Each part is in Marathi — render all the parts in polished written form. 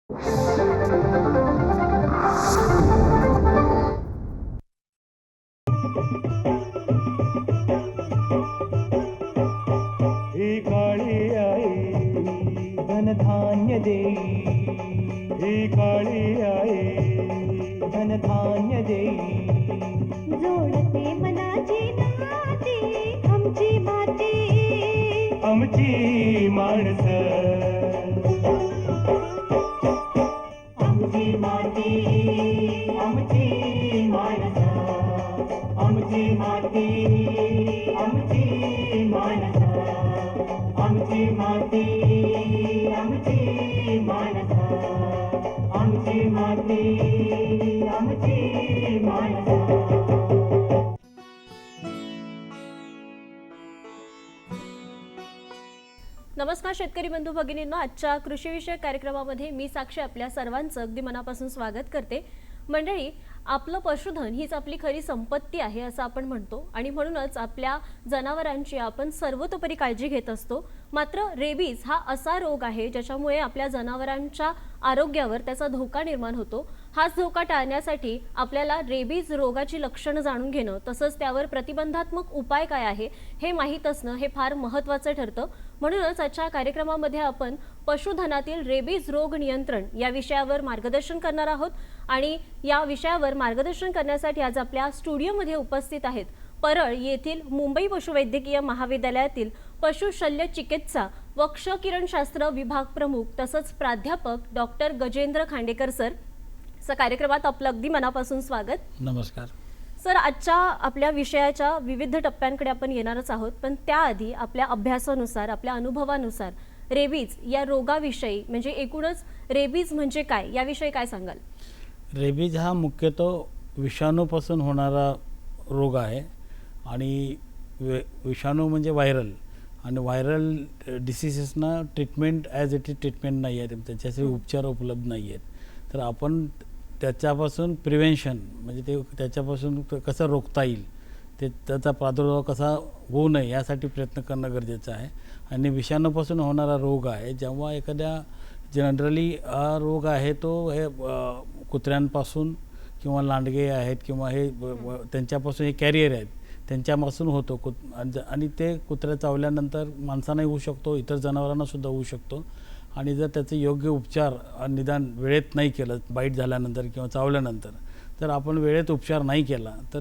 ही काळी आई धनधान्य देई, ही काळी आई धनधान्य देई. जोडते मनाची नाती आमची माती, आमची माणसं, आमची माती, आमची माणसं, आमची माती, आमची माणसं, आमची माती, आमची माणसं, आमची माती, आमची माणसं. नमस्कार शेतकरी बंधू भगिनींनो, आजच्या कृषीविषयक कार्यक्रमामध्ये मी साक्षी आपल्या सर्वांचं अगदी मनापासून स्वागत करते. मंडळी, आपलं पशुधन हीच आपली खरी संपत्ती आहे असं आपण म्हणतो आणि म्हणूनच आपल्या जनावरांची आपण सर्वतोपरी काळजी घेत असतो. मात्र रेबीज हा असा रोग आहे ज्याच्यामुळे आपल्या जनावरांच्या आरोग्यावर त्याचा धोका निर्माण होतो. हाच धोका टाळण्यासाठी आपल्याला रेबीज रोगाची लक्षणं जाणून घेणं तसंच त्यावर प्रतिबंधात्मक उपाय काय आहे हे माहीत असणं हे फार महत्त्वाचं ठरतं. म्हणूनच आजच्या कार्यक्रमामध्ये आपण पशुधनातील रेबीज रोग नियंत्रण या विषयावर मार्गदर्शन करणार आहोत आणि या विषयावर मार्गदर्शन करण्यासाठी आज आपल्या स्टुडिओमध्ये उपस्थित आहेत परळ येथील मुंबई पशुवैद्यकीय महाविद्यालयातील पशुशल्य चिकित्सा व क्षकिरणशास्त्र विभाग प्रमुख तसंच प्राध्यापक डॉक्टर गजेंद्र खांडेकर सर. कार्यक्रमात आपलं अगदी मनापासून स्वागत. नमस्कार सर. आजच्या आपल्या विषयाच्या विविध टप्प्यांकडे आपण येणारच आहोत, पण त्याआधी आपल्या अभ्यासानुसार आपल्या अनुभवानुसार रेबीज या रोगाविषयी म्हणजे एकूणच रेबीज म्हणजे काय याविषयी काय सांगाल? रेबीज हा मुख्यतः विषाणूपासून होणारा रोग आहे आणि विषाणू म्हणजे व्हायरल आणि व्हायरल डिसीजेसना treatment as it is treatment नाही आहे, त्याच्यासाठी उपचार उपलब्ध नाही आहेत. तर आपण त्याच्यापासून प्रिव्हेन्शन म्हणजे ते त्याच्यापासून कसं रोखता येईल, ते त्याचा प्रादुर्भाव कसा होऊ नये यासाठी प्रयत्न करणं गरजेचं आहे. आणि विषाणूपासून होणारा रोग आहे जेव्हा एखाद्या जनरली हा रोग आहे तो हे कुत्र्यांपासून किंवा लांडगे आहेत किंवा हे त्यांच्यापासून हे कॅरियर आहेत त्यांच्यापासून होतो. आणि ते कुत्र्या चावल्यानंतर माणसांनाही होऊ शकतो, इतर जनावरांनासुद्धा होऊ शकतो. आणि जर त्याचे योग्य उपचार निदान वेळेत नाही केलं, बाईट झाल्यानंतर किंवा चावल्यानंतर जर आपण वेळेत उपचार नाही केला तर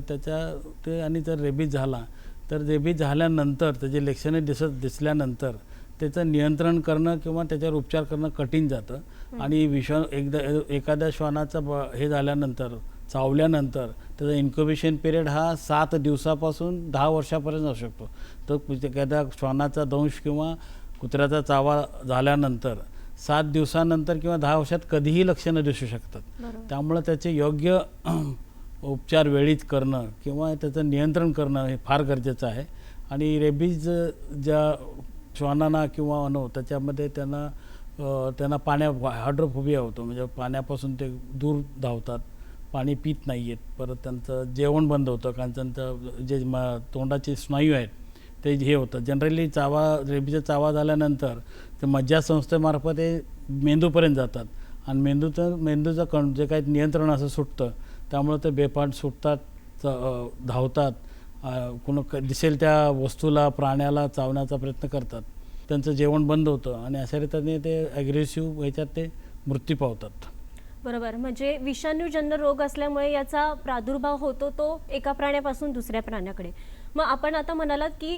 ते आणि जर रेबीज झाला तर रेबीज झाल्यानंतर त्याचे लक्षणे दिसल्यानंतर त्याचं नियंत्रण करणं किंवा त्याच्यावर उपचार करणं कठीण जातं. आणि एखाद्या श्वानाचं हे झाल्यानंतर चावल्यानंतर त्याचा इन्क्युबेशन पिरियड हा 7 दिवसापासून 10 वर्षापर्यंत असू शकतो. तर एखाद्या श्वानाचा दंश किंवा कुत्र्याचा चावा झाल्यानंतर 7 दिवसानंतर किंवा 10 वर्षात कधीही लक्षणं दिसू शकतात. त्यामुळं त्याचे योग्य उपचार वेळीच करणं किंवा त्याचं नियंत्रण करणं हे फार गरजेचं आहे. आणि रेबीज ज्या श्वानांना किंवा त्याच्यामध्ये त्यांना हायड्रोफोबिया होतो, म्हणजे पाण्यापासून ते दूर धावतात, पाणी पित नाही आहेत, परत त्यांचं जेवण बंद होतं कारण त्यांचं जे तोंडाचे स्नायू आहेत ते हे होतं. जनरली रेबीचा चावा झाल्यानंतर ते मज्जासंस्थेमार्फत ते मेंदूपर्यंत जातात आणि मेंदूचं जे काही नियंत्रण असं सुटतं, त्यामुळं ते बेपाट सुटतात, धावतात, दिसेल त्या वस्तूला प्राण्याला चावण्याचा प्रयत्न करतात, त्यांचं जेवण बंद होतं आणि अशा रीतीने ते ॲग्रेसिव्ह ह्याच्यात ते मृत्यू पावतात. बरोबर. म्हणजे विषाणूजन्य रोग असल्यामुळे याचा प्रादुर्भाव होतो तो एका प्राण्यापासून दुसऱ्या प्राण्याकडे. मग आपण आता म्हणालात की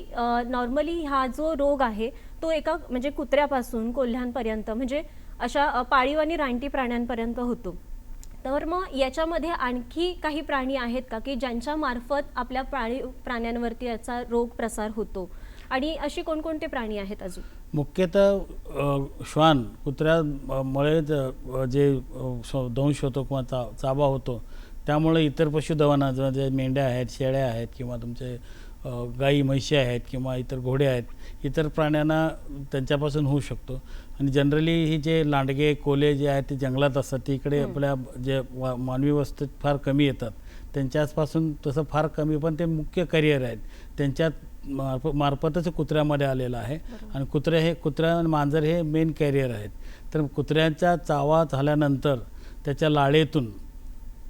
नॉर्मली हा जो रोग आहे तो एका म्हणजे कुत्र्यापासून कोल्ह्यांपर्यंत म्हणजे अशा पाळीव आणि रानटी प्राण्यांपर्यंत होतो. तर मग याच्यामध्ये आणखी काही प्राणी आहेत का की ज्यांच्या मार्फत आपल्या प्राण्यांवरती याचा रोग प्रसार होतो आणि अशी कोणकोणते प्राणी आहेत अजून? मुख्यतः श्वान कुत्र्यामुळे जे दंश होतो किंवा चावा होतो त्यामुळे इतर पशुधवाना जे मेंढ्या आहेत, शेळ्या आहेत किंवा तुमचे गाई म्हशी आहेत किंवा इतर घोडे आहेत, इतर प्राण्यांना त्यांच्यापासून होऊ शकतो. आणि जनरली ही जे लांडगे कोले जे आहेत ते जंगलात असतात, तिकडे आपल्या जे मानवी वस्तीत फार कमी येतात, त्यांच्यापासून तसं फार कमी, पण ते मुख्य करिअर आहेत, त्यांच्यात मार्फतच कुत्र्यामध्ये आलेलं आहे. आणि कुत्रा आणि मांजर हे मेन कॅरियर आहेत. तर कुत्र्याचा चावा झाल्यानंतर त्याच्या लाळेतून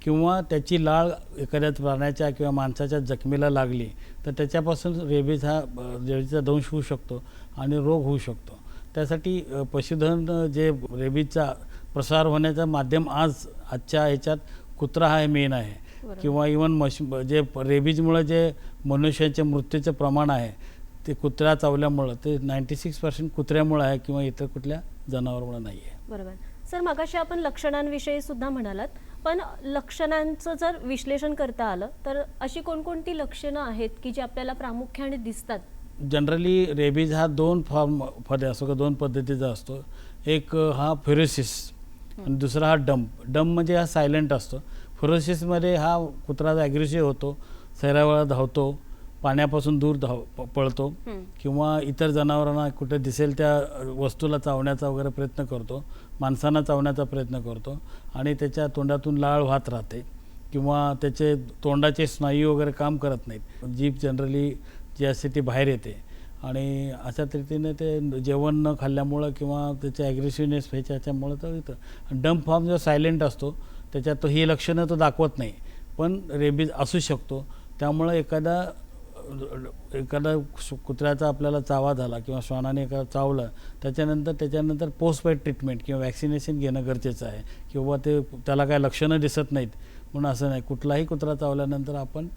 किंवा त्याची लाळ एखाद्या प्राण्याच्या किंवा माणसाच्या जखमेला लागली तर त्याच्यापासून रेबीजचा दंश होऊ शकतो आणि रोग होऊ शकतो. त्यासाठी पशुधन जे रेबीजचा प्रसार होण्याचं माध्यम आजच्या ह्याच्यात कुत्रा हा मेन आहे. किंवा इवन जे रेबीजमुळे जे मनुष्याच्या मृत्यूचं प्रमाण आहे ते कुत्रा चावल्यामुळं ते 96% कुत्र्यामुळे आहे किंवा इतर कुठल्या जनावरामुळे नाही आहे. बरोबर सर, मगाशी आपण लक्षणांविषयी सुद्धा म्हणालात, पण लक्षणांचं जर विश्लेषण करता आलं तर अशी कोणकोणती लक्षणं आहेत की जी आपल्याला प्रामुख्याने दिसतात? जनरली रेबीज हा 2 फॉर्ममध्ये असतो का 2 पद्धतीचा असतो. एक हा फेरोसिस आणि दुसरा हा डंप म्हणजे हा सायलेंट असतो. फेरोसिसमध्ये हा कुत्रा ॲग्रेसिव्ह होतो, सैरावळा धावतो, पाण्यापासून दूर पळतो किंवा इतर जनावरांना कुठे दिसेल त्या वस्तूला चावण्याचा वगैरे प्रयत्न करतो, माणसांना चावण्याचा प्रयत्न करतो आणि त्याच्या तोंडातून लाळ वाहत राहते किंवा त्याचे तोंडाचे स्नायू वगैरे काम करत नाहीत. जीभ जनरली जी असते ती बाहेर येते आणि अशा रीतीने ते जेवण न खाल्ल्यामुळं किंवा त्याचे ॲग्रेसिव्हनेस ह्याच्यामुळं तर येतं. डंप फॉर्म जो सायलेंट असतो त्याच्यात तो ही लक्षणं तो दाखवत नाही, पण रेबीज असू शकतो. त्यामुळं एखादा कुत्र्याचा आपल्याला चावा झाला किंवा श्वानाने एखादा चावलं त्याच्यानंतर पोस्ट पेड ट्रीटमेंट किंवा वॅक्सिनेशन घेणं गरजेचं आहे. किंवा त्याला काय लक्षणं दिसत नाहीत म्हणून असं नाही, कुठलाही कुत्रा चावल्यानंतर आपण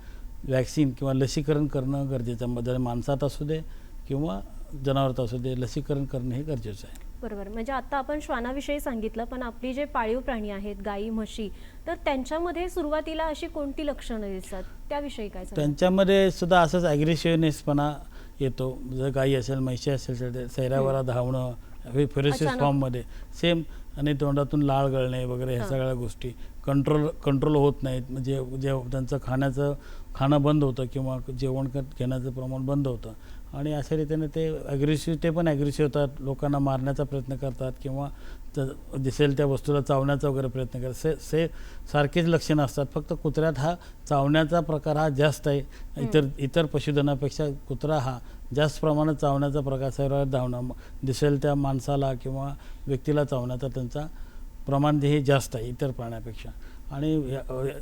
वॅक्सिन किंवा लसीकरण करणं गरजेचं आहे. जर माणसात असू दे किंवा जनावरात असू दे लसीकरण करणं हे गरजेचं आहे. बरोबर, म्हणजे आता आपण श्वानाविषयी सांगितलं, पण आपली जे पाळीव प्राणी आहेत गाई म्हशी, तर त्यांच्यामध्ये सुरुवातीला अशी कोणती लक्षणं दिसतात त्याविषयी काय सांगाल? त्यांच्यामध्ये सुद्धा असंच ॲग्रेसिव्हनेसपणा येतो. जर गाई असेल म्हशी असेल तर सैरावरा धावणं हे फेरोसिस फॉर्ममध्ये सेम आणि तोंडातून लाळ गळणे वगैरे ह्या सगळ्या गोष्टी कंट्रोल होत नाहीत. म्हणजे जे त्यांचं खाणं बंद होतं किंवा जेवण घेण्याचं प्रमाण बंद होतं आणि अशा रीतीने ते पण ॲग्रेसिव्ह होतात, लोकांना मारण्याचा प्रयत्न करतात किंवा दिसेल त्या वस्तूला चावण्याचा वगैरे प्रयत्न करतात. सारखेच लक्षणं असतात, फक्त कुत्र्यात हा चावण्याचा प्रकार हा जास्त आहे. इतर पशुधनापेक्षा कुत्रा हा जास्त प्रमाणात चावण्याचा प्रकार, शरीरावर धावणं, दिसेल त्या माणसाला किंवा व्यक्तीला चावण्याचा त्यांचा प्रमाण हे जास्त आहे इतर प्राण्यापेक्षा. आणि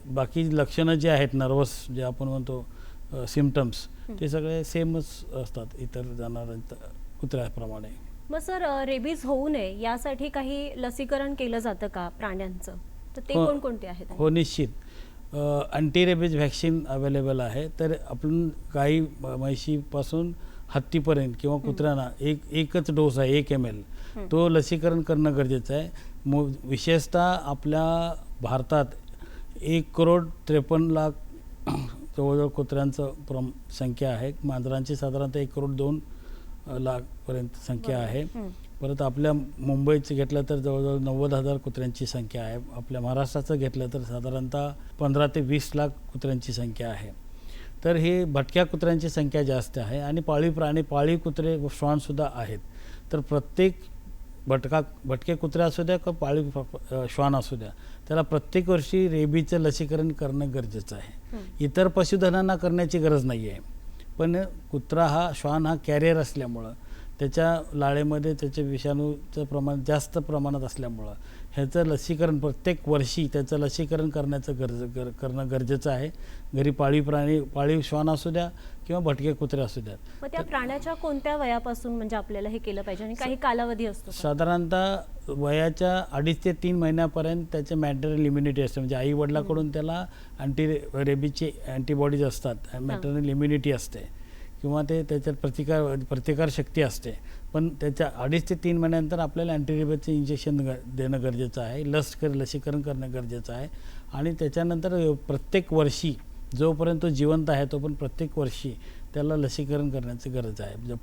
बाकी लक्षणं जे आहेत नर्वस जे आपण म्हणतो सिम्पटम्स ते सगळे सेमच असतात इतर जनावरांच्या कुत्र्याप्रमाणे. मग सर, रेबीज होऊ नये यासाठी काही लसीकरण केलं जातं का प्राण्यांचं? तर ते कोणकोणते आहेत? हो, निश्चित. अँटी रेबीज व्हॅक्सिन अवेलेबल आहे. तर आपण गाई म्हशीपासून हत्तीपर्यंत किंवा कुत्र्यांना एकच डोस आहे 1 ml, तो लसीकरण करणं गरजेचं आहे. विशेषतः आपल्या भारतात 1,53,00,000 जवळजवळ कुत्र्यांचं संख्या आहे. मांजरांची साधारणतः 1,02,00,000 संख्या आहे. परत आपल्या मुंबईचं घेतलं तर जवळजवळ 90,000 कुत्र्यांची संख्या आहे. आपल्या महाराष्ट्राचं घेतलं तर साधारणतः 15 ते 20 लाख कुत्र्यांची संख्या आहे. तर हे भटक्या कुत्र्यांची संख्या जास्त आहे आणि पाळीव कुत्रे श्वानसुद्धा आहेत. तर प्रत्येक भटके कुत्रे असू द्या का पाळीव श्वान असू द्या, त्याला प्रत्येक वर्षी रेबीजचं लसीकरण करणं गरजेचं आहे. इतर पशुधनांना करण्याची गरज नाही आहे, पण श्वान हा कॅरियर असल्यामुळं त्याच्या लाळेमध्ये त्याच्या विषाणूचं प्रमाण जास्त प्रमाणात असल्यामुळं ह्याचं लसीकरण प्रत्येक वर्षी त्याचं लसीकरण करणं गरजेचं आहे. घरी पाळीव श्वान असू द्या किंवा भटके कुत्रे असू द्यात. मग त्या प्राण्याच्या कोणत्या वयापासून म्हणजे आपल्याला हे केलं पाहिजे आणि काही कालावधी असतो? साधारणतः वयाच्या 2.5 ते 3 महिन्यापर्यंत त्याचे मॅटर्नल इम्युनिटी असते. म्हणजे आई वडिलांकडून त्याला रेबीजची अँटीबॉडीज असतात, मॅटर्नल इम्युनिटी असते किंवा त्याच्यात प्रतिकारशक्ती असते. पण त्याच्या 2.5 ते 3 महिन्यानंतर आपल्याला अँटीरेबीजचं इंजेक्शन देणं गरजेचं आहे, लसीकरण करणं गरजेचं आहे. आणि त्याच्यानंतर प्रत्येक वर्षी जोपर्यंत तो जिवंत आहे तोपर्यंत प्रत्येक वर्षी त्याला लसीकरण करण्याची गरज आहे. म्हणजे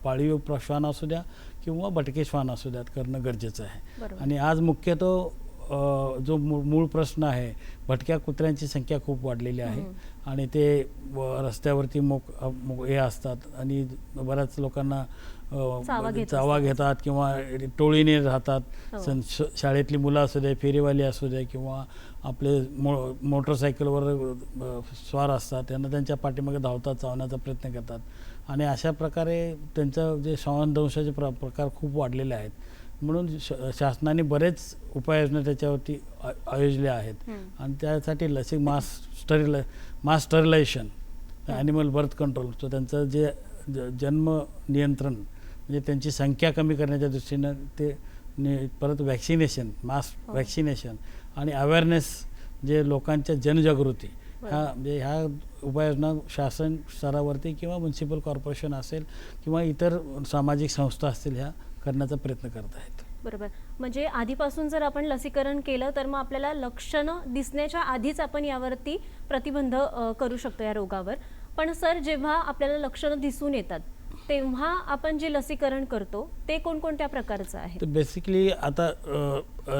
पाळीव श्वान असू द्या किंवा भटके श्वान असू द्यात करणं गरजेचं आहे. आणि आज मुख्यतः जो मूळ प्रश्न आहे, भटक्या कुत्र्यांची संख्या खूप वाढलेली आहे आणि ते रस्त्यावरती हे असतात आणि बऱ्याच लोकांना चावा घेतात किंवा टोळीने राहतात. शाळेतली मुलं असू दे, फेरीवाली असू दे किंवा आपले मोटरसायकलवर स्वार असतात, त्यांना त्यांच्या पाठीमागे धावतात, चावण्याचा प्रयत्न करतात आणि अशा प्रकारे त्यांचं जे श्वानदंशाचे प्रकार खूप वाढलेले आहेत. म्हणून शासनाने बरेच उपाययोजना त्याच्यावरती आयोजल्या आहेत आणि त्यासाठी मास स्टरिलायझेशन, ॲनिमल बर्थ कंट्रोल, सो त्यांचं जे जन्म नियंत्रण म्हणजे त्यांची संख्या कमी करण्याच्या दृष्टीनं ते परत वॅक्सिनेशन, मास वॅक्सिनेशन आणि अवेअरनेस, जे लोकांच्या जनजागृती, म्हणजे ह्या उपाययोजना शासन स्तरावरती किंवा म्युन्सिपल कॉर्पोरेशन असेल किंवा इतर सामाजिक संस्था असतील ह्या करण्याचा प्रयत्न करत आहेत. बरोबर. म्हणजे आधीपासून जर आपण लसीकरण केलं तर मग आपल्याला लक्षणं दिसण्याच्या आधीच आपण यावरती प्रतिबंध करू शकतो या रोगावर. पण सर, जेव्हा आपल्याला लक्षणं दिसून येतात तेव्हा आपण जे लसीकरण करतो ते कोणकोणत्या प्रकारचं आहे? तर बेसिकली आता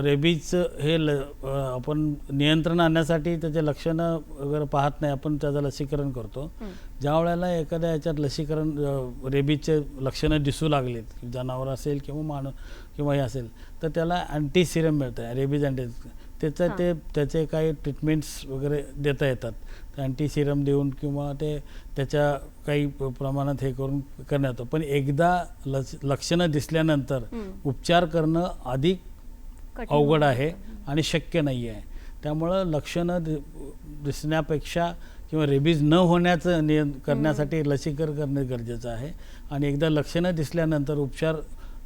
रेबीजचं हे आपण नियंत्रण आणण्यासाठी त्याचे लक्षणं वगैरे पाहत नाही, आपण त्याचं लसीकरण करतो. ज्या वेळेला एखाद्या याच्यात लसीकरण रेबीजचे लक्षणं दिसू लागलेत, जनावर असेल किंवा माणूस किंवा हे असेल, तर त्याला अँटीसिरम मिळतं आहे, रेबीज त्याचे काही ट्रीटमेंट्स वगैरे देता येतात. अँटीसिरम देऊन किंवा त्याच्या काही प्रमाणात हे करून करण्यात येतं. पण एकदा लक्षणं दिसल्यानंतर उपचार करणं अधिक अवघड आहे आणि शक्य नाही आहे. त्यामुळं लक्षणं दिसण्यापेक्षा किंवा रेबीज न होण्याचं करण्यासाठी लसीकरण करणं गरजेचं आहे आणि एकदा लक्षणं दिसल्यानंतर उपचार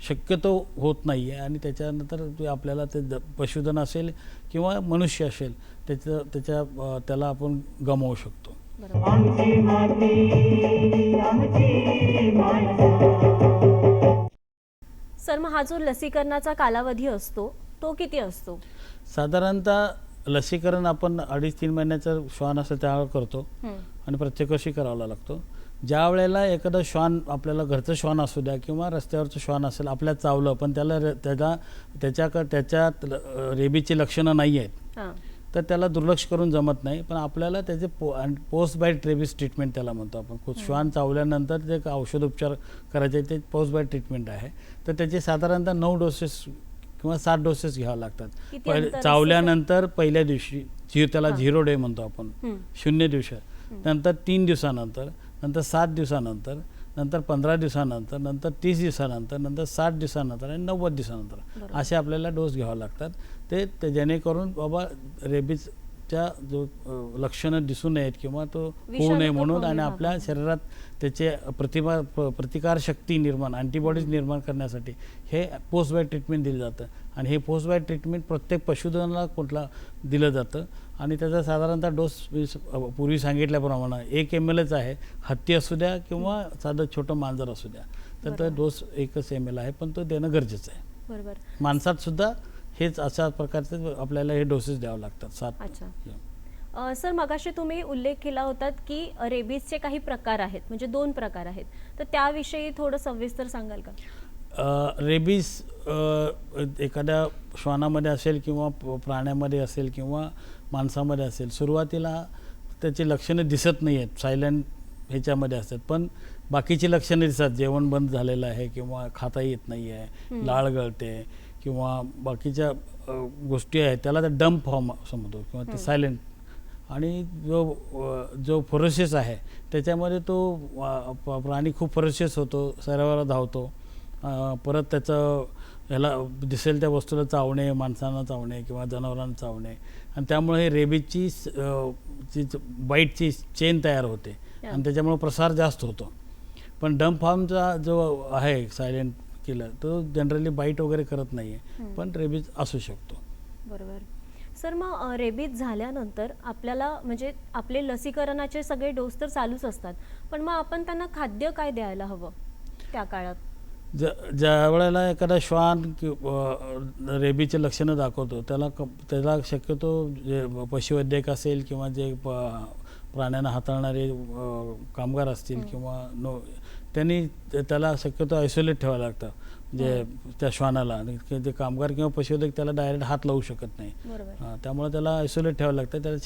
शक्यतो होत नाही आहे आणि त्याच्यानंतर आपल्याला ते पशुधन असेल किंवा मनुष्य असेल त्याला आपण गमावू शकतो. आमची माती आमची माणसं. सर, मग हा जो लसीकरणाचा कालावधी असतो तो किती असतो? साधारणतः लसीकरण आपण 2.5-3 महिन्याचं श्वान असेल त्यावेळेला करतो आणि प्रत्येक वर्षी करावा लागतो. ज्या वेळेला एखादं श्वान, आपल्याला घरचं श्वान असू द्या किंवा रस्त्यावरचं श्वान असेल, आपल्या चावलं पण त्याच्यात रेबीजची लक्षणं नाही आहेत, तर त्याला दुर्लक्ष करून जमत नाही. पण आपल्याला त्याचे पोस्ट बाईट रेबीज ट्रीटमेंट त्याला म्हणतो आपण. श्वान चावल्यानंतर जे औषधोपचार करायचे ते पोस्ट बाईट ट्रीटमेंट आहे. तर त्याचे साधारणतः 9 डोसेस किंवा 7 डोसेस घ्यावे लागतात. चावल्यानंतर पहिल्या दिवशी त्याला 0 डे म्हणतो आपण, 0 दिवस, नंतर 3 दिवसानंतर, नंतर 7 दिवसानंतर, नंतर 15 दिवसानंतर, नंतर 30 दिवसानंतर, नंतर 60 दिवसानंतर आणि 90 दिवसानंतर असे आपल्याला डोस घ्यावे लागतात. ते जेणेकरून बाबा रेबीजच्या जो लक्षणं दिसू नयेत किंवा तो होऊ नये म्हणून आणि आपल्या शरीरात त्याचे प्रतिकारशक्ती निर्माण, अँटीबॉडीज निर्माण करण्यासाठी हे पोस्ट बाईट ट्रीटमेंट दिलं जातं आणि हे पोस्ट बाईट ट्रीटमेंट प्रत्येक पशुधनाला दिलं जातं आणि त्याचा साधारणतः डोस पूर्वी सांगितल्याप्रमाणे 1 ml आहे. हत्ती असू द्या किंवा साधं छोटं मांजर असू द्या, तर तो डोस 1 ml आहे, पण तो देणं गरजेचं आहे. बरोबर. माणसात सुद्धा हेच अशा प्रकारचे आपल्याला हे डोसेस द्यावं लागतात. 7. अच्छा. सर, मगाशी तुम्ही उल्लेख केला होतात की रेबीजचे काही प्रकार आहेत, म्हणजे 2 प्रकार आहेत, तर त्याविषयी थोडं सविस्तर सांगाल का? रेबीज एखाद्या श्वानामध्ये असेल किंवा प्राण्यामध्ये असेल किंवा माणसामध्ये असेल, सुरुवातीला त्याची लक्षणं दिसत नाही आहेत, सायलेंट ह्याच्यामध्ये असतात, पण बाकीची लक्षणं दिसतात. जेवण बंद झालेलं आहे किंवा खाता येत नाही आहे, लाळ गळते किंवा बाकीच्या गोष्टी आहेत, त्याला ते डंप फॉर्म समजतो किंवा ते सायलेंट. आणि जो फरोशियस आहे त्याच्यामध्ये तो प्राणी खूप फरोशियस होतो, सरावाला धावतो, परत त्याचं ह्याला दिसेल त्या वस्तूला चावणे, माणसांना चावणे किंवा जनावरांना चावणे आणि त्यामुळे रेबीजची बाईटची चेन तयार होते आणि त्याच्यामुळे प्रसार जास्त होतो. पण डंप फॉर्मचा जो आहे सायलेंट किलर, तो जनरली बाईट वगैरे करत नाही आहे, पण रेबीज असू शकतो. बरोबर. सर, मग रेबीज झाल्यानंतर आपल्याला म्हणजे आपले लसीकरणाचे सगळे डोस तर चालूच असतात, पण मग आपण त्यांना खाद्य काय द्यायला हवं त्या काळात? ज्या वेळेला एखादा श्वान रेबीजचे लक्षणं दाखवतो त्याला शक्यतो जे पशुवैद्यक असेल किंवा जे प्राण्यांना हाताळणारे कामगार असतील किंवा त्यांनी त्याला शक्यतो आयसोलेट ठेवायला लागतं. जे त्या श्वानाला, आणि ते कामगार किंवा पशुवैद्यक त्याला डायरेक्ट हात लावू शकत नाही. बरोबर. त्यामुळे त्याला आयसोलेट ठेवावं लागतं.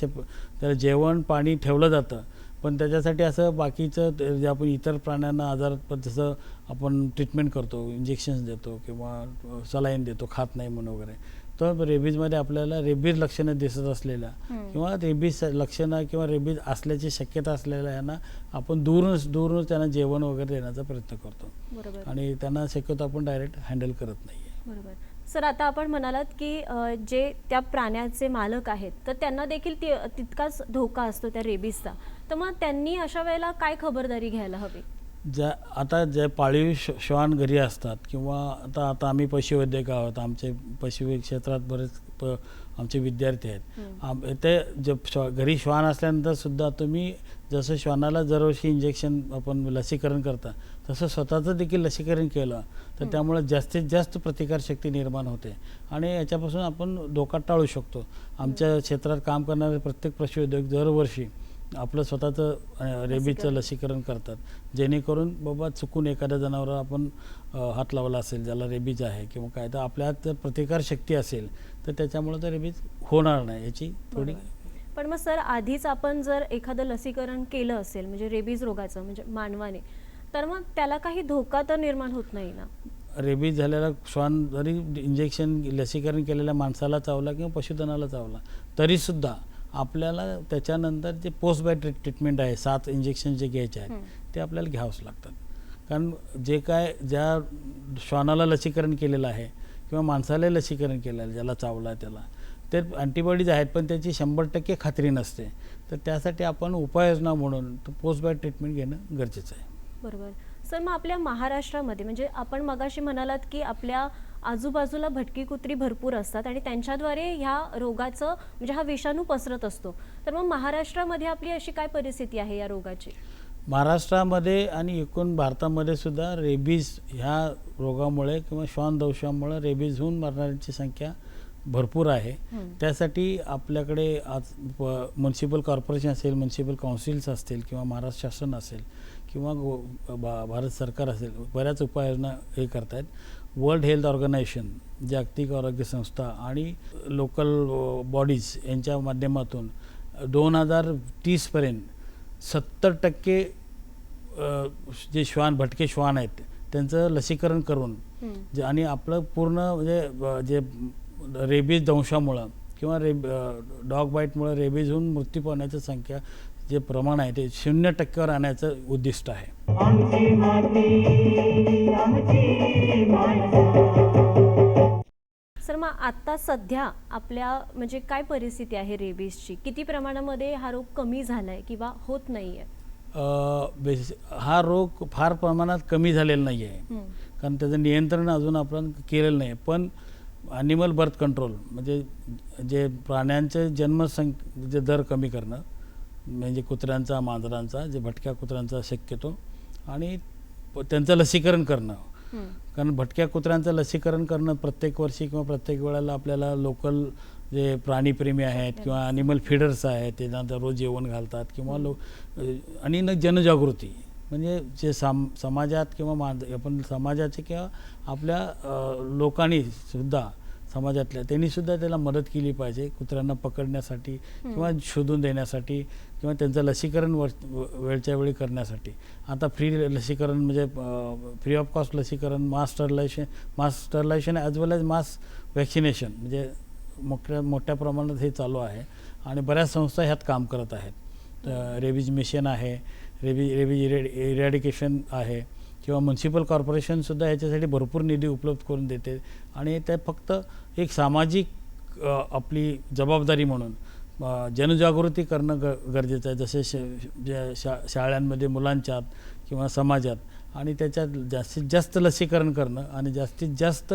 त्याला जेवण पाणी ठेवलं जातं, पण त्याच्यासाठी असं बाकीचं जे आपण इतर प्राण्यांना आजार जसं आपण ट्रीटमेंट करतो, इंजेक्शन्स देतो किंवा सलाईन देतो खात नाही म्हणून वगैरे, तर रेबीजमध्ये आपल्याला रेबीज लक्षणं दिसत असलेल्या किंवा रेबीज लक्षणं किंवा रेबीज असल्याची शक्यता असलेल्या यांना आपण दूरूनच त्यांना जेवण वगैरे देण्याचा प्रयत्न करतो. बरोबर. आणि त्यांना शक्यतो आपण डायरेक्ट हँडल करत नाही आहे. बरोबर. सर, आता आपण म्हणालात की जे त्या प्राण्याचे मालक आहेत तर त्यांना देखील तितकाच धोका असतो त्या रेबीजचा, तर मग त्यांनी अशा वेळेला काय खबरदारी घ्यायला हवी? आता जे पाळीव श्वान घरी असतात किंवा आता आम्ही पशुवैद्यक आहोत, आमचे पशु क्षेत्रात बरेच आमचे विद्यार्थी आहेत. ते घरी श्वान असल्यानंतर सुद्धा तुम्ही जसं श्वानाला दरवर्षी इंजेक्शन आपण लसीकरण करता तसं स्वतःचं देखील लसीकरण केलं तर त्यामुळे जास्तीत जास्त प्रतिकारशक्ती निर्माण होते आणि याच्यापासून आपण धोका टाळू शकतो. आमच्या क्षेत्रात काम करणारे प्रत्येक पशुवैद्यक दरवर्षी आपलं स्वतःचं रेबीजचं लसीकरण करतात, जेणेकरून बाबा चुकून एखाद्या जनावराला आपण हात लावला असेल ज्याला रेबीज आहे किंवा काय, तर आपल्यात जर प्रतिकारशक्ती असेल तर त्याच्यामुळे तर रेबीज होणार नाही याची थोडी. पण मग सर, आधीच आपण जर एखादं लसीकरण केलं असेल म्हणजे रेबीज रोगाचं म्हणजे मानवाने, तर मग त्याला काही धोका तर निर्माण होत नाही ना? रेबीज झालेला श्वान जरी इंजेक्शन लसीकरण केलेल्या माणसाला चावला किंवा पशुधनाला चावला तरीसुद्धा आपल्याला त्याच्यानंतर जे पोस्ट बाय ट्रीटमेंट आहे, 7 इंजेक्शन जे घ्यायचे आहेत ते आपल्याला घ्यावंच लागतात. कारण जे काय ज्या श्वानाला लसीकरण केलेलं आहे किंवा माणसाला लसीकरण केलं आहे ज्याला चावला आहे त्याला, ते अँटीबॉडीज आहेत पण त्याची 100% खात्री नसते. तर त्यासाठी आपण उपाययोजना म्हणून पोस्ट बाय ट्रीटमेंट घेणं गरजेचं आहे. बरोबर. सर, मग आपल्या महाराष्ट्रामध्ये म्हणजे आपण मगाशी म्हणालात की आपल्या आजूबाजूला भटकी कुत्री भरपूर असतात आणि त्यांच्याद्वारे ह्या रोगाचं म्हणजे हा विषाणू पसरत असतो, तर मग महाराष्ट्रामध्ये आपली अशी काय परिस्थिती आहे या रोगाची? महाराष्ट्रामध्ये आणि एकूण भारतामध्ये सुद्धा रेबीज ह्या रोगामुळे किंवा श्वान दंशामुळे रेबीज होऊन मरणाऱ्यांची संख्या भरपूर आहे. त्यासाठी आपल्याकडे आज म्युन्सिपल कॉर्पोरेशन असेल, म्युन्सिपल काउन्सिल्स असतील किंवा महाराष्ट्र शासन असेल किंवा भारत सरकार असेल, बऱ्याच उपाययोजना हे करत आहेत. वर्ल्ड हेल्थ ऑर्गनायझेशन, जागतिक आरोग्य संस्था आणि लोकल बॉडीज यांच्या माध्यमातून 2030पर्यंत 70% जे भटके श्वान आहेत त्यांचं लसीकरण करून आणि आपलं पूर्ण म्हणजे जे रेबीज दंशामुळं किंवा डॉग बाईटमुळे रेबीज होऊन मृत्यू पावण्याची संख्या जे प्रमाण आहे ते 0%वर आणण्याचं उद्दिष्ट आहे. आमची माती आमची माणसं. सर, मग आता सध्या आपल्या म्हणजे काय परिस्थिती आहे रेबीजची? किती प्रमाणामध्ये हा रोग कमी झालाय किंवा होत नाहीये? हा रोग फार प्रमाणात कमी झालेला नाही आहे, कारण त्याचं नियंत्रण अजून आपण केलेलं नाही. पण ॲनिमल बर्थ कंट्रोल म्हणजे जे प्राण्यांचे जन्मसंख्येचे दर कमी करणं, म्हणजे कुत्र्यांचा, मांजरांचा, जे भटक्या कुत्र्यांचा शक्यतो, आणि त्यांचं लसीकरण करणं. कारण भटक्या कुत्र्यांचं लसीकरण करणं प्रत्येक वर्षी किंवा प्रत्येक वेळेला आपल्याला लोकल जे प्राणीप्रेमी आहेत किंवा ॲनिमल फीडर्स आहेत त्यांना रोज जेवण घालतात किंवा आणि जनजागृती म्हणजे जे समाजात किंवा आपण समाजाचे किंवा आपल्या लोकांनी सुद्धा समाजातल्या त्यांनीसुद्धा त्याला मदत केली पाहिजे कुत्र्यांना पकडण्यासाठी किंवा शोधून देण्यासाठी किंवा त्यांचं लसीकरण वेळच्या वेळी करण्यासाठी. आता फ्री लसीकरण म्हणजे फ्री ऑफ कॉस्ट लसीकरण, मास स्टरलायझेशन ॲज वेल ॲज मास वॅक्सिनेशन म्हणजे मोठ्या प्रमाणात हे चालू आहे आणि बऱ्याच संस्था ह्यात काम करत आहेत. रेबीज मिशन आहे, रेबीज इरॅडिकेशन आहे किंवा म्युन्सिपल कॉर्पोरेशनसुद्धा याच्यासाठी भरपूर निधी उपलब्ध करून देते आणि ते फक्त एक सामाजिक आपली जबाबदारी म्हणून जनजागृती करणं गरजेचं आहे. जसे शाळांमध्ये मुलांच्यात किंवा समाजात आणि त्याच्यात जास्तीत जास्त लसीकरण करणं आणि जास्तीत जास्त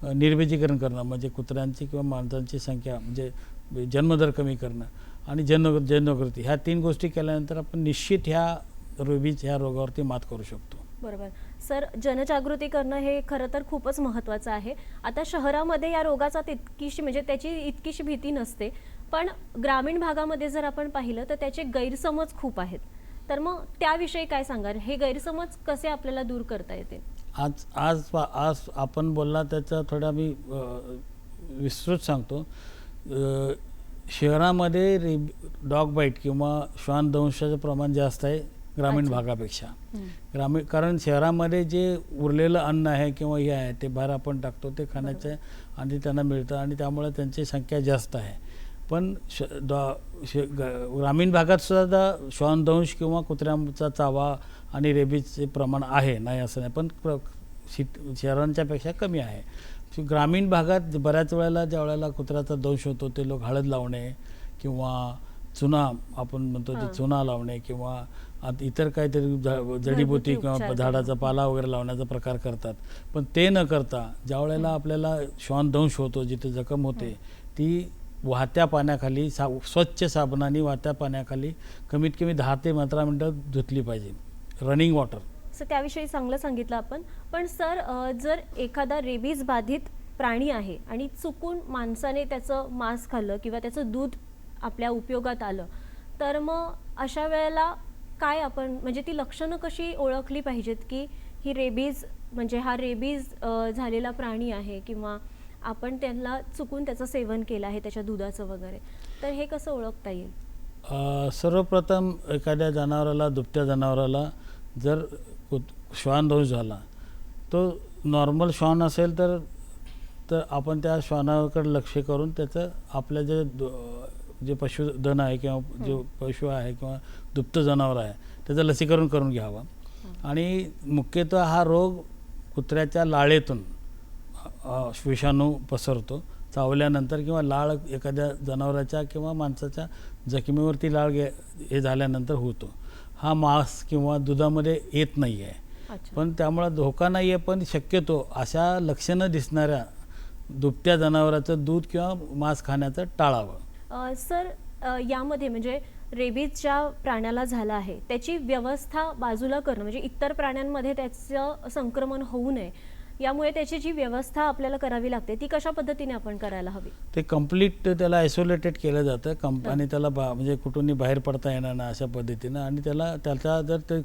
निर्बीजीकरण करणं म्हणजे कुत्र्यांची किंवा माणसांची संख्या म्हणजे जन्मदर कमी करणं आणि जनजागृती ह्या 3 गोष्टी केल्यानंतर आपण निश्चित ह्या रेबीज ह्या रोगावरती मात करू शकतो. बरोबर. सर, जनजागृती करणं हे खरं तर खूपच महत्त्वाचं आहे. आता शहरामध्ये या रोगाचा तितकीशी म्हणजे त्याची इतकीशी भीती नसते, पण ग्रामीण भागामध्ये जर आपण पाहिलं तर त्याचे गैरसमज खूप आहेत. तर मग त्याविषयी काय सांगाल? हे गैरसमज कसे आपल्याला दूर करता येतील? आज आपण बोलला त्याचा थोडा मी विस्तृत सांगतो. शहरामध्ये डॉग बाईट किंवा श्वान दंशाचं प्रमाण जास्त आहे ग्रामीण अच्छा. भागापेक्षा. कारण शहरामध्ये जे उरलेलं अन्न आहे किंवा हे आहे ते बाहेर आपण टाकतो, ते खाण्याचं आणि त्यांना मिळतं आणि त्यामुळे त्यांची संख्या जास्त आहे. पण ग्रामीण भागात सुद्धा श्वानदंश किंवा कुत्र्यांचा चावा आणि रेबीजचे प्रमाण आहे, नाही असं नाही, पण शहरांच्या पेक्षा कमी आहे. ग्रामीण भागात बऱ्याच वेळेला ज्या वेळेला कुत्र्याचा दंश होतो ते लोक हळद लावणे किंवा चुना आपण म्हणतो ते चुना लावणे किंवा इतर काहीतरी जडीबुटी किंवा उपचार झाडाचा पाला वगैरे लावण्याचा प्रकार करतात. पण ते न करता ज्या वेळेला आपल्याला श्वानदंश होतो, जिथे जखम होते, ती वाहत्या पाण्याखाली स्वच्छ साबणाने वाहत्या पाण्याखाली कमीत कमी 10 ते 15 मिनटं धुतली पाहिजे, रनिंग वॉटर. सर त्याविषयी चांगलं सांगितलं आपण. पण सर जर एखादा रेबीज बाधित प्राणी आहे आणि चुकून माणसाने त्याचं मांस खाल्लं किंवा त्याचं दूध आपल्या उपयोगात आलं, तर मग अशा वेळेला काय आपण म्हणजे ती लक्षणं कशी ओळखली पाहिजेत की ही रेबीज म्हणजे हा रेबीज झालेला प्राणी आहे किंवा आपण त्यांना चुकून त्याचं सेवन केलं आहे त्याच्या दुधाचं वगैरे, तर हे कसं ओळखता येईल? सर्वप्रथम एखाद्या जनावराला, दुभत्या जनावराला जर श्वानदंश झाला, तो नॉर्मल श्वान असेल तर आपण त्या श्वानाकडे लक्ष करून त्याचं आपल्या जे पशुधन आहे किंवा जे पशु आहे किंवा दुभतं जनावर आहे त्याचं लसीकरण करून घ्यावं. आणि मुख्यतः हा रोग कुत्र्याच्या लाळेतून विषाणू पसरतो. चावल्यानंतर किंवा लाळ एखाद्या जनावराच्या किंवा माणसाच्या जखमेवरती लाळ हे झाल्यानंतर होतो. हा मांस किंवा दुधामध्ये येत नाही आहे, पण त्यामुळे धोका नाही आहे. पण शक्यतो अशा लक्षणं दिसणाऱ्या दुभत्या जनावराचं दूध किंवा मांस खाण्याचं टाळावं. सर यामध्ये म्हणजे रेबीज ज्या प्राण्याला झाला आहे त्याची व्यवस्था बाजूला करणं म्हणजे इतर प्राण्यांमध्ये त्याचं संक्रमण होऊ नये, यामुळे त्याची जी व्यवस्था आपल्याला करावी लागते ती कशा पद्धतीने आपण करायला हवी? ते कम्प्लीट त्याला आयसोलेटेड केलं जातं आणि त्याला म्हणजे कुठूनही बाहेर पडता येणार नाही अशा पद्धतीनं. आणि त्याचा जर ते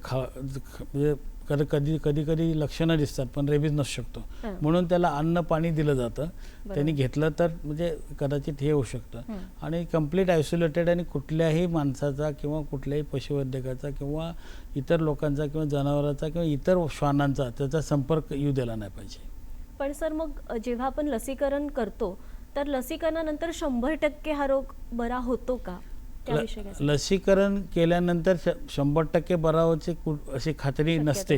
म्हणजे कधी लक्षणं दिसतात पण रेबीज नसू शकतो, म्हणून त्याला अन्न पाणी दिलं जातं. त्यांनी घेतलं तर म्हणजे कदाचित हे होऊ शकतं. आणि कम्प्लीट आयसोलेटेड आणि कुठल्याही माणसाचा किंवा कुठल्याही पशुवैद्यकाचा किंवा इतर लोकांचा किंवा जनावरांचा किंवा इतर श्वानांचा त्याचा संपर्क येऊ दिला नाही पाहिजे. पण सर मग जेव्हा आपण लसीकरण करतो तर लसीकरणानंतर 100% हा रोग बरा होतो का? लसीकरण केल्यानंतर 100% बरा व्हायची अशी खात्री नसते,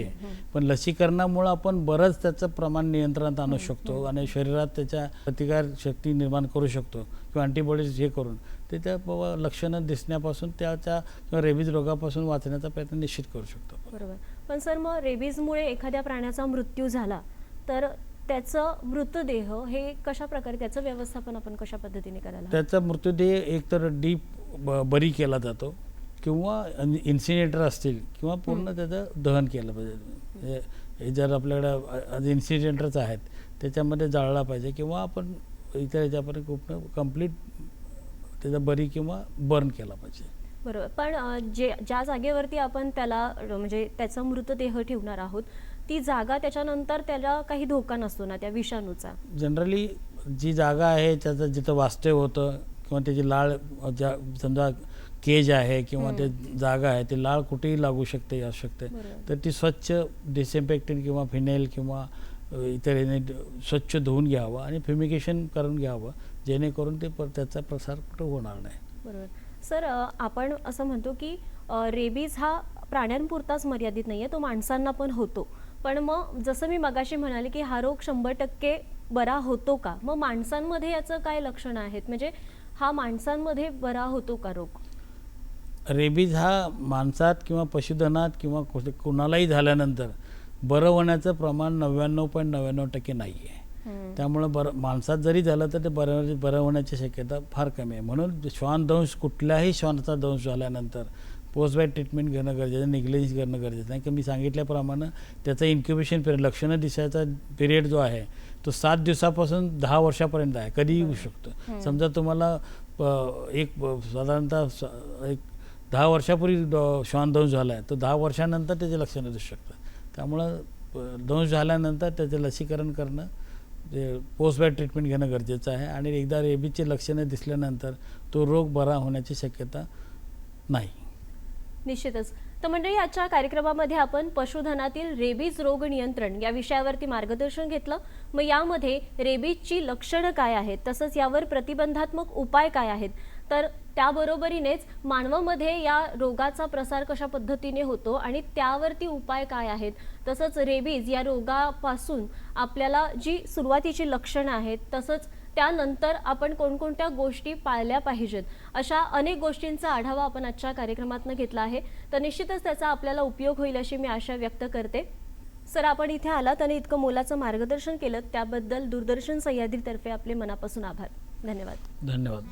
पण लसीकरणामुळे आपण बरंच त्याचं प्रमाण नियंत्रणात आणू शकतो आणि शरीरात त्याच्या प्रतिकार शक्ती निर्माण करू शकतो किंवा अँटीबॉडीज हे करून ते त्या लक्षणं दिसण्यापासून त्याच्या किंवा रेबीज रोगापासून वाचण्याचा प्रयत्न निश्चित करू शकतो. बरोबर. पण सर मग रेबीजमुळे एखाद्या प्राण्याचा मृत्यू झाला तर त्याचं मृतदेह हे कशा प्रकारे त्याचं व्यवस्थापन आपण कशा पद्धतीने करायला? त्याचा मृतदेह एकतर डीप बरी केला जातो किंवा इन्सिनेटर असतील किंवा पूर्ण त्याचं दहन केलं पाहिजे. हे जर आपल्याकडे इन्सिनेटर्स आहेत त्याच्यामध्ये जाळला पाहिजे किंवा आपण इतर ह्याच्यापर्यंत कम्प्लीट त्याचा बरी किंवा बर्न केला पाहिजे. बरोबर. पण ज्या जागेवरती आपण त्याला म्हणजे त्याचा मृतदेह ठेवणार आहोत ती जागा त्याच्यानंतर त्याला काही धोका नसतो ना त्या विषाणूचा? जनरली जी जागा आहे त्याचं जिथं वास्तव्य होतं किंवा त्याची लाळ ज्या समजा केज आहे किंवा ते जागा आहे ते लाळ कुठेही लागू शकते असू शकते, तर ती स्वच्छ डिसइन्फेक्टंट किंवा फिनेल किंवा इतर स्वच्छ धुवून घ्यावं आणि फ्युमिगेशन करून घ्यावं जेणेकरून ते त्याचा प्रसार कुठं होणार नाही. बरोबर. सर आपण असं म्हणतो की रेबीज हा प्राण्यांपुरताच मर्यादित नाही आहे, तो माणसांना पण होतो. पण मग जसं मी मगाशी म्हणाले की हा रोग 100% बरा होतो का? मग माणसांमध्ये याचं काय लक्षणं आहेत, म्हणजे हा माणसांमध्ये बरा होतो का रोग? रेबीज हा माणसात किंवा पशुधनात किंवा कुणालाही झाल्यानंतर बरं होण्याचं प्रमाण 99.99% नाही आहे. त्यामुळं माणसात जरी झालं तर ते बरं होण्याची शक्यता फार कमी आहे. म्हणून श्वानदंश कुठल्याही श्वानाचा दंश झाल्यानंतर पोस्ट बाईट ट्रीटमेंट घेणं गरजेचं, निग्लेजन्स करणं गरजेचं नाही. की मी सांगितल्याप्रमाणे त्याचं इन्क्युबेशन पिरियड लक्षणं दिसायचा पिरियड जो आहे तो 7 दिवसापासून 10 वर्षापर्यंत आहे, कधीही होऊ शकतो. समजा तुम्हाला साधारणतः 10 वर्षापूर्वी श्वानदंश झाला आहे तर 10 वर्षानंतर त्याचे लक्षणं दिसू शकतात. त्यामुळं दंश झाल्यानंतर त्याचं लसीकरण करणं, ते पोस्ट बॅड ट्रीटमेंट घेणं गरजेचं आहे. आणि एकदा रेबीजची लक्षणं दिसल्यानंतर तो रोग बरा होण्याची शक्यता नाही. निश्चितच. तर मंडळी, आजच्या कार्यक्रमामध्ये आपण पशुधनातील रेबीज रोग नियंत्रण या विषयावरती मार्गदर्शन घेतलं. मग यामध्ये रेबीजची लक्षणं काय आहेत, तसंच यावर प्रतिबंधात्मक उपाय काय आहेत, तर त्याबरोबरीनेच मानवामध्ये या रोगाचा प्रसार कशा पद्धतीने होतो आणि त्यावरती उपाय काय आहेत, तसंच रेबीज या रोगापासून आपल्याला जी सुरुवातीची लक्षणं आहेत, तसंच त्यानंतर आपण कोणकोणत्या गोष्टी पाळल्या पाहिजेत, अशा अनेक गोष्टींचा आढावा आपण आजच्या कार्यक्रमातून घेतला आहे. तर निश्चितच त्याचा आपल्याला उपयोग होईल अशी मी आशा व्यक्त करते. सर, आपण इथे आलात आणि इतकं मोलाचं मार्गदर्शन केलं त्याबद्दल दूरदर्शन सह्याद्रीतर्फे आपले मनापासून आभार. धन्यवाद. धन्यवाद.